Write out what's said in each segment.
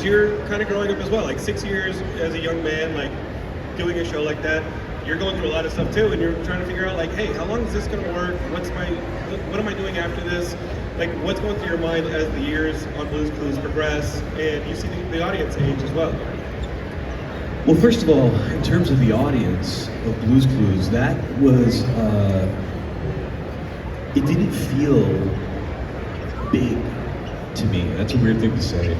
You're kind of growing up as well, like 6 years as a young man, like doing a show like that. You're going through a lot of stuff too, and you're trying to figure out like, hey, how long is this going to work? What am I doing after this? Like, what's going through your mind as the years on Blue's Clues progress, and you see the audience age as well? Well, first of all, in terms of the audience of Blue's Clues, that was, it didn't feel big to me. That's a weird thing to say.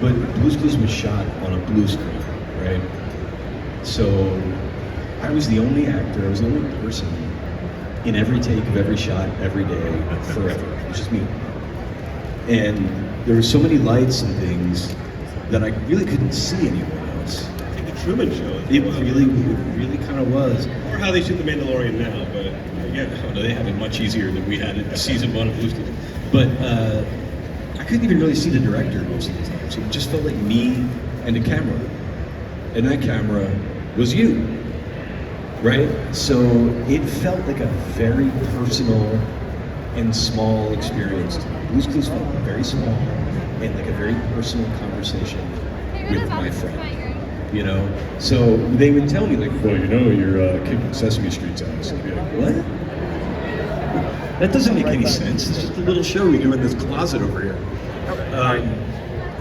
But Blue's Clues was shot on a blue screen, right? So I was the only actor, I was the only person in every take of every shot, every day, forever. It was just me. And there were so many lights and things that I really couldn't see anyone else. It's like the Truman Show. It really kind of was. Or how they shoot The Mandalorian now, but yeah. Oh, they have it much easier than we had it season 1 of Blue's Clues. But I couldn't even really see the director most of the time. So it just felt like me and a camera. And that camera was you, right? So it felt like a very personal and small experience. Blue's Clues felt very small and like a very personal conversation with my friend, you know? So they would tell me like, well, you know, you're kicking Sesame Street's ass. I'd be like, what? That doesn't make any sense. It's just a little show we do in this closet over here.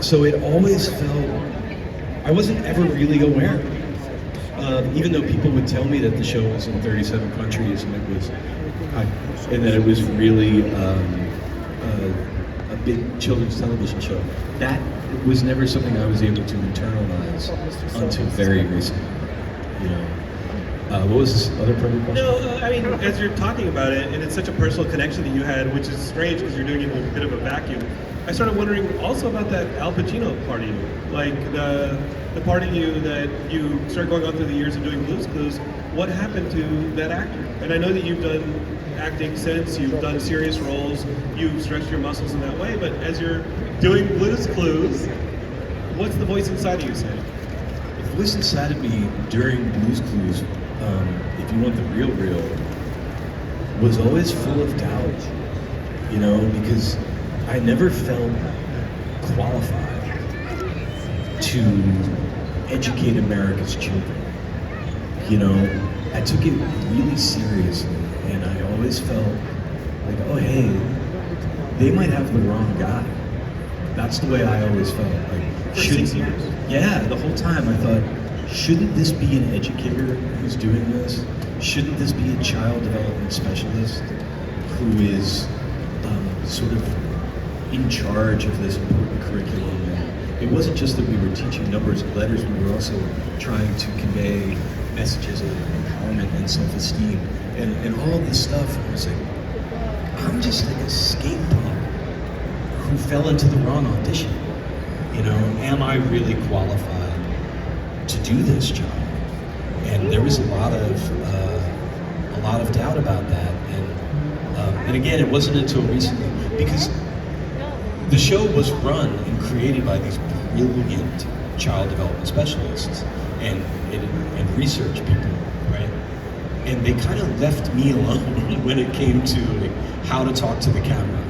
So it always felt, I wasn't ever really aware. Even though people would tell me that the show was in 37 countries and that it was really a big children's television show, that was never something I was able to internalize until very recently. You know. What was this other part of your question? No, I mean, as you're talking about it, and it's such a personal connection that you had, which is strange because you're doing it in a bit of a vacuum. I started wondering also about that Al Pacino part of you, like the part of you that you started going on through the years of doing Blue's Clues. What happened to that actor? And I know that you've done acting since, you've done serious roles, you've stretched your muscles in that way, but as you're doing Blue's Clues, what's the voice inside of you saying? The voice inside of me during Blue's Clues, if you want the real, was always full of doubt, you know, because I never felt qualified to educate America's children. You know, I took it really seriously, and I always felt like, oh hey, they might have the wrong guy. That's the way I always felt. Like, For 6 years? Yeah, the whole time I thought, shouldn't this be an educator who's doing this? Shouldn't this be a child development specialist who is sort of in charge of this important curriculum? And it wasn't just that we were teaching numbers and letters, we were also trying to convey messages of empowerment and self-esteem and all of this stuff. I was like, I'm just like a skate punk who fell into the wrong audition. You know, am I really qualified to do this job? And there was a lot of doubt about that. And again, it wasn't until recently, because the show was run and created by these brilliant child development specialists and research people, right? And they kind of left me alone when it came to like, how to talk to the camera.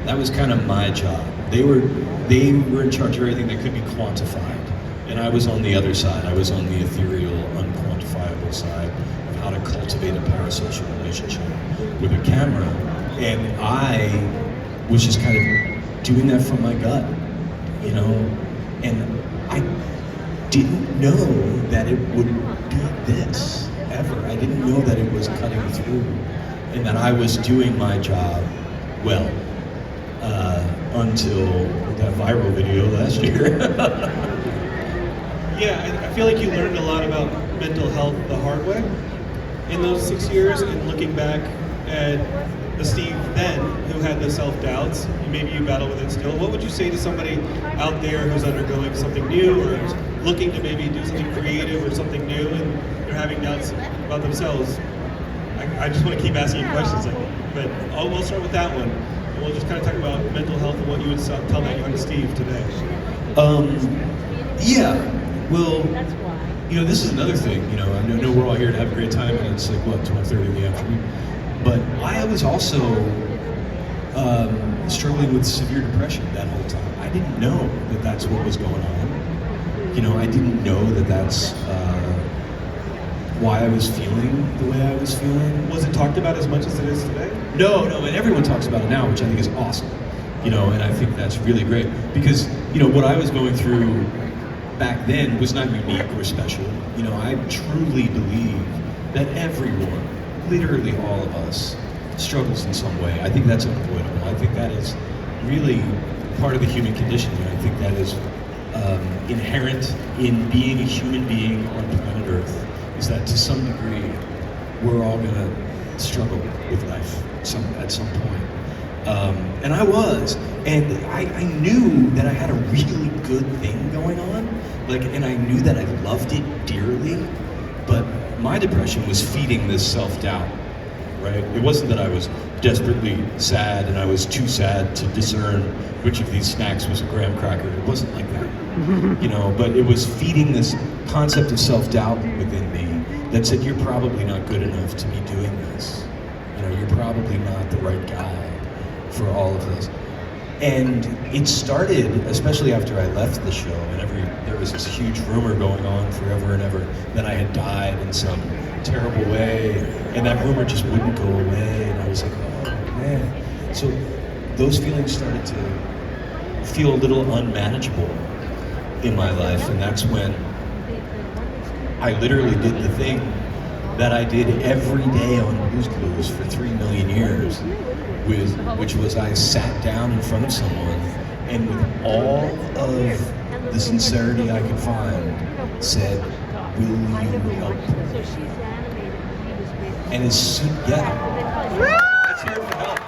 That was kind of my job. They were in charge of everything that could be quantified. And I was on the other side. I was on the ethereal, unquantifiable side of how to cultivate a parasocial relationship with a camera. And I was just kind of doing that from my gut, you know? And I didn't know that it would be this, ever. I didn't know that it was cutting through and that I was doing my job well, until that viral video last year. Yeah, I feel like you learned a lot about mental health the hard way in those 6 years, and looking back at the Steve then who had the self-doubts, and maybe you battle with it still. What would you say to somebody out there who's undergoing something new or who's looking to maybe do something creative or something new and they're having doubts about themselves? I just want to keep asking you questions, but we'll start with that one. And we'll just kind of talk about mental health and what you would tell that young Steve today. Yeah. Well, you know, this is another thing, you know, I know we're all here to have a great time, and it's like, what, 12:30 in the afternoon? But I was also struggling with severe depression that whole time. I I didn't know that that's what was going on. You know, I didn't know that that's why I was feeling the way I was feeling. Was it talked about as much as it is today? No, and everyone talks about it now, which I think is awesome. You know, and I think that's really great because, you know, what I was going through back then was not unique or special. You know, I truly believe that everyone, literally all of us, struggles in some way. I think that's unavoidable. I think that is really part of the human condition. And I think that is inherent in being a human being on planet Earth, is that to some degree, we're all gonna struggle with life at some point. And I was, and I knew that I had a really good thing going on, like, and I knew that I loved it dearly, but my depression was feeding this self-doubt, right? It wasn't that I was desperately sad and I was too sad to discern which of these snacks was a graham cracker. It wasn't like that, you know, but it was feeding this concept of self-doubt within me that said, you're probably not good enough to be doing this. You know, you're probably not the right guy for all of this. And it started, especially after I left the show, and there was this huge rumor going on forever and ever that I had died in some terrible way, and that rumor just wouldn't go away, and I was like, oh man. So those feelings started to feel a little unmanageable in my life, and that's when I literally did the thing that I did every day on Blues Clues for 3 million years, which was I sat down in front of someone and with all of the sincerity I could find said, will you help? And as soon, let's hear it for help.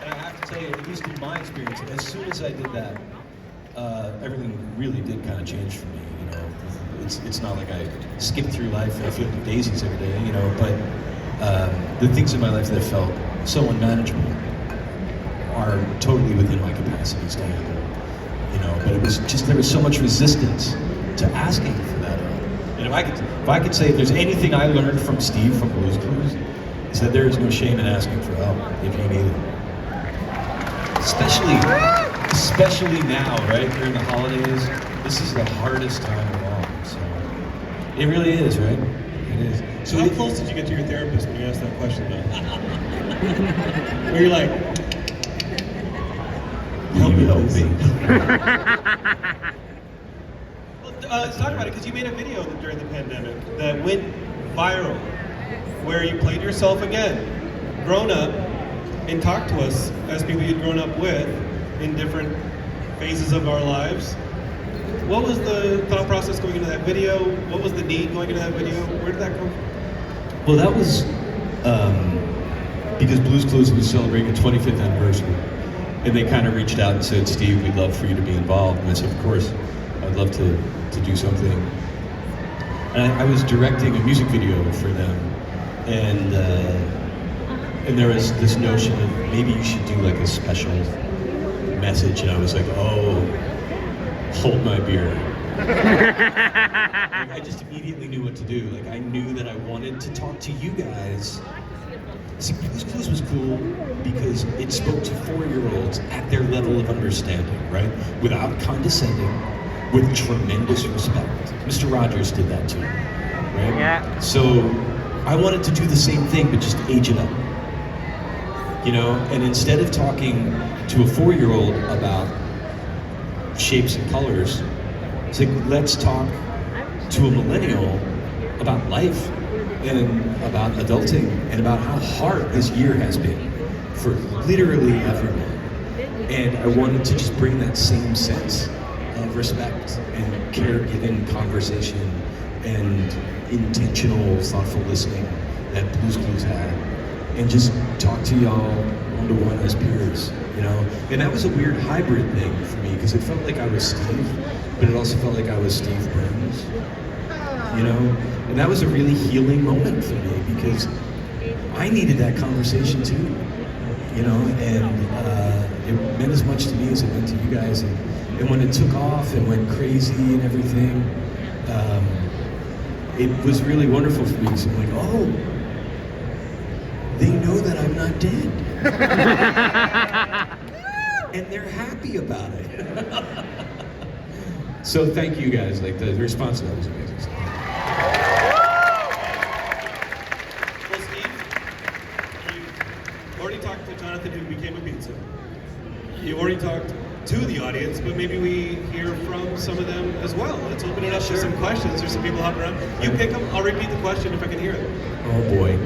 And I have to tell you, at least in my experience, as soon as I did that, everything really did kind of change for me, you know. It's not like I skip through life and I feel the daisies every day, you know, but the things in my life that felt so unmanageable are totally within my capacities to handle, you know, but it was just, there was so much resistance to asking for that help. And if I could say if there's anything I learned from Steve from Blues Clues, is that there is no shame in asking for help if you need it. Especially now, right, during the holidays, this is the hardest time of all, so it really is, right? It is. So how close did you get to your therapist when you asked that question, though? Where you're like, help me. Well, let's talk about it, because you made a video during the pandemic that went viral, where you played yourself again, grown up, and talked to us as people you'd grown up with in different phases of our lives. What was the thought process going into that video? What was the need going into that video? Where did that come from? Well, that was because Blues Clues was celebrating a 25th anniversary, and they kind of reached out and said, Steve, we'd love for you to be involved. And I said, of course, I'd love to do something. And I was directing a music video for them, and there was this notion of maybe you should do like a special message, and I was like, oh, hold my beer. Like, I just immediately knew what to do. Like, I knew that I wanted to talk to you guys. See, Blues Clues was cool because it spoke to 4-year-olds at their level of understanding, right? Without condescending, with tremendous respect. Mr. Rogers did that too, right? Yeah. So I wanted to do the same thing, but just age it up. You know, and instead of talking to a 4-year-old about shapes and colors, it's like, let's talk to a millennial about life and about adulting and about how hard this year has been for literally everyone. And I wanted to just bring that same sense of respect and caregiving conversation and intentional, thoughtful listening that Blues Clues had, and just talk to y'all one-to-one as peers, you know? And that was a weird hybrid thing for me, because it felt like I was Steve, but it also felt like I was Steve Burns, you know? And that was a really healing moment for me, because I needed that conversation too, you know? And it meant as much to me as it meant to you guys. And when it took off and went crazy and everything, it was really wonderful for me, because I'm like, oh, they know that I'm not dead. and they're happy about it. So thank you guys. Like the response to that was amazing. Well, Steve, you already talked to Jonathan, who became a pizza. You already talked to the audience, but maybe we hear from some of them as well. Let's open it up to some questions. There's some people hopping around. You pick them. I'll repeat the question if I can hear it. Oh boy.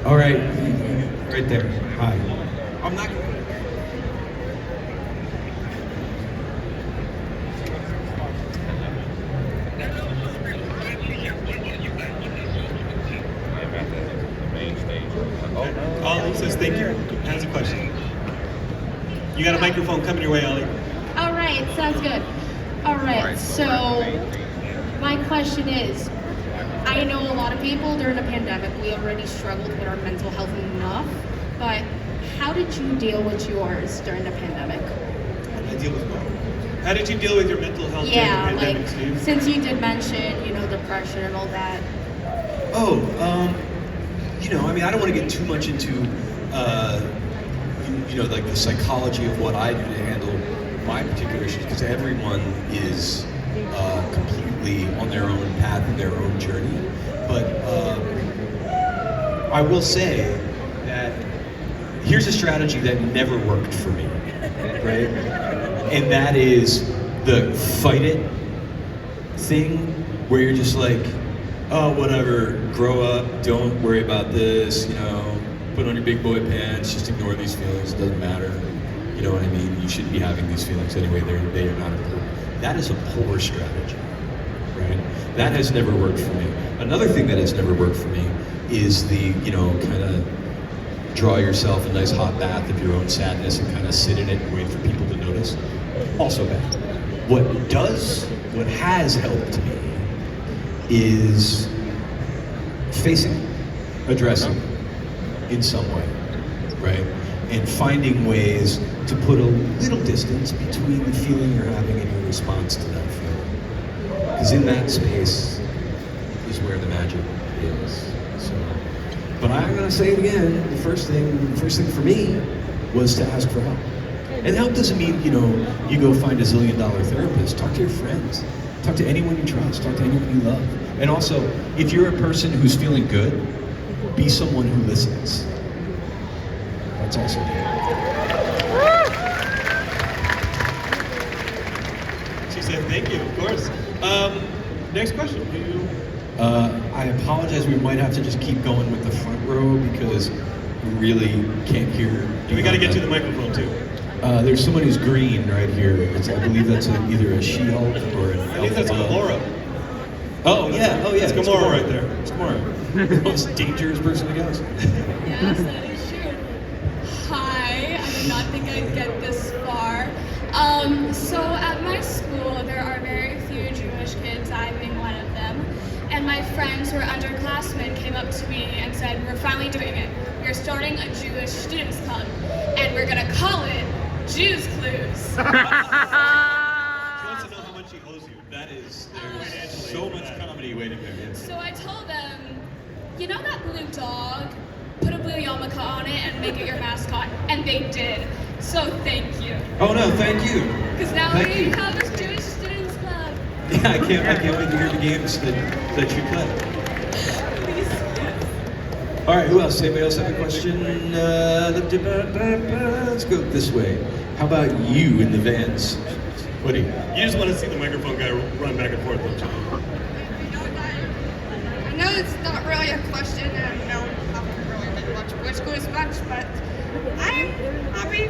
All right, right there. Hi. I'm not. Ollie says thank you. Has a question. You got a microphone coming your way, Ollie. All right, sounds good. All right, so my question is, I know a lot of people during the pandemic, we already struggled with our mental health enough, but how did you deal with yours during the pandemic? How did I deal with what? How did you deal with your mental health Yeah, during the like, pandemic, Steve? since you did mention, depression and all that. Oh, I mean, I don't want to get too much into, like the psychology of what I do to handle my particular issues, because everyone is completely on their own path and their own journey. But I will say that here's a strategy that never worked for me, right? And that is the fight it thing, where you're just like, oh, whatever, grow up, don't worry about this, put on your big boy pants, just ignore these feelings, it doesn't matter. You know what I mean? You shouldn't be having these feelings anyway, they are not important. That is a poor strategy, right? That has never worked for me. Another thing that has never worked for me is the, kind of draw yourself a nice hot bath of your own sadness and kind of sit in it and wait for people to notice. Also bad. What has helped me is facing, addressing in some way, right? And finding ways to put a little distance between the feeling you're having and your response to that feeling. Because in that space is where the magic is. So, but I'm gonna say it again, the first thing for me was to ask for help. And help doesn't mean, you go find a $1 zillion therapist. Talk to your friends. Talk to anyone you trust. Talk to anyone you love. And also, if you're a person who's feeling good, be someone who listens. That's also good. She said thank you, of course. Next question. I apologize. We might have to just keep going with the front row because we really can't hear. We got to get to the microphone too. There's someone who's green right here. I believe that's either a She-Hulk or an I think that's Alpha. Gamora. Oh yeah. It's Gamora right there. It's Gamora. The most dangerous person to go. Yes, that is true. Hi, I did not think I'd get this far. So at my school, there are very few Jewish kids, I being one of them. And my friends who are underclassmen came up to me and said, we're finally doing it. We're starting a Jewish students club, and we're gonna call it Jews Clues. She wants to know how much she owes you. There's Financially, so much comedy waiting there. Yes. So I told them, you know that blue dog? Put a blue yarmulke on it and make it your mascot. And they did. So thank you. Oh no, thank you. Because now Thank we you. have a Jewish students club. Yeah, I can't wait to hear the games that you play. Please. All right, who else? Anybody else have a question? Let's go this way. How about you in the vans? What do you? You just want to see the microphone guy run back and forth, don't you? I know it's not really a question, and I know I haven't really been watching Wish Quiz much, but I'm happy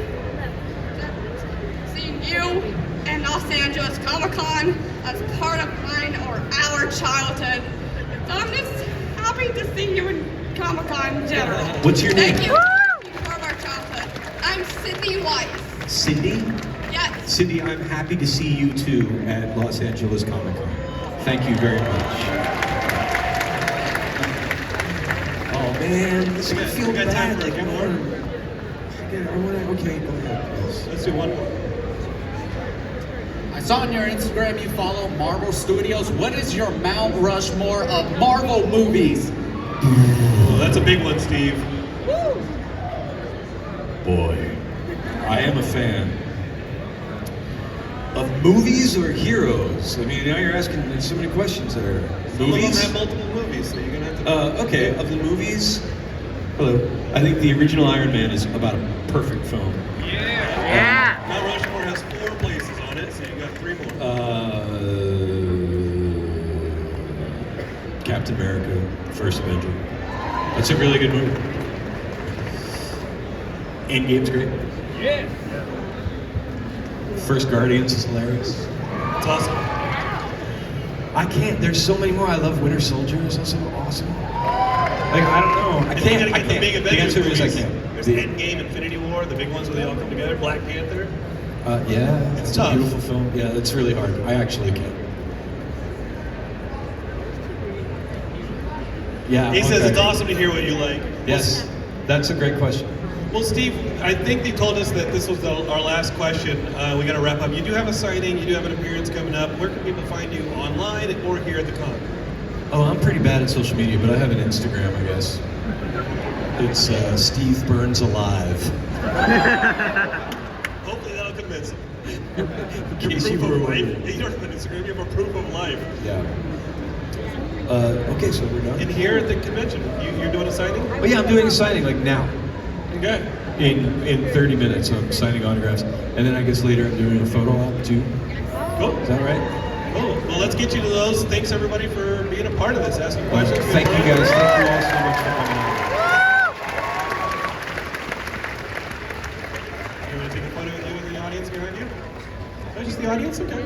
seeing you and Los Angeles Comic Con as part of mine or our childhood. So I'm just happy to see you in Comic Con in general. What's your name? Thank you. You're part of our childhood. I'm Sydney Weiss. Cindy? Yes. Cindy, I'm happy to see you too at Los Angeles Comic Con. Thank you very much. Oh man, this I feel We got time bad. for a few more. Okay, go ahead. Yes. Let's do one more. I saw on your Instagram you follow Marvel Studios. What is your Mount Rushmore of Marvel movies? Well, that's a big one, Steve. Boy, I am a fan Of movies or heroes? I mean, now you're asking so many questions there. Some of them Movies? have multiple movies, so you're gonna have to. Okay, of the movies, Hello. I think the original Iron Man is about a perfect film. Mount Rushmore has 4 places on it, so you got 3 more. Captain America, First Avenger. That's a really good movie. Endgame's great. First Guardians is hilarious. It's awesome. I can't. There's so many more. I love Winter Soldier. It's also awesome. Like, I don't know. I And can't. you gotta I get the can't. big The Avengers answer is I movies. can't. There's Endgame, Infinity War, the big ones where they all come together. Black Panther. Yeah, It's it's tough. a beautiful film. Yeah, it's really hard. I actually can't. Yeah. He says okay. it's awesome to hear what you like. Yes, that's a great question. Well, Steve, I think they told us that this was our last question. We got to wrap up. You do have a signing. You do have an appearance coming up. Where can people find you online or here at the con? Oh, I'm pretty bad at social media, but I have an Instagram, I guess. It's Steve Burns Alive. Hopefully that'll convince them. In case you Proof were of life. wondering. You don't have an Instagram. You have a proof of life. Yeah. Okay, so we're done. And here at the convention, you're doing a signing. Oh yeah, I'm doing a signing like now. Okay. In 30 minutes, I'm signing autographs, and then I guess later I'm doing a photo op too. Cool. Is that right? Cool. Well, let's get you to those. Thanks everybody for being a part of this, asking questions. Thank you guys. Thank you all so much for coming out. You want to take a photo with you in the audience behind you? Oh, just the audience? Okay.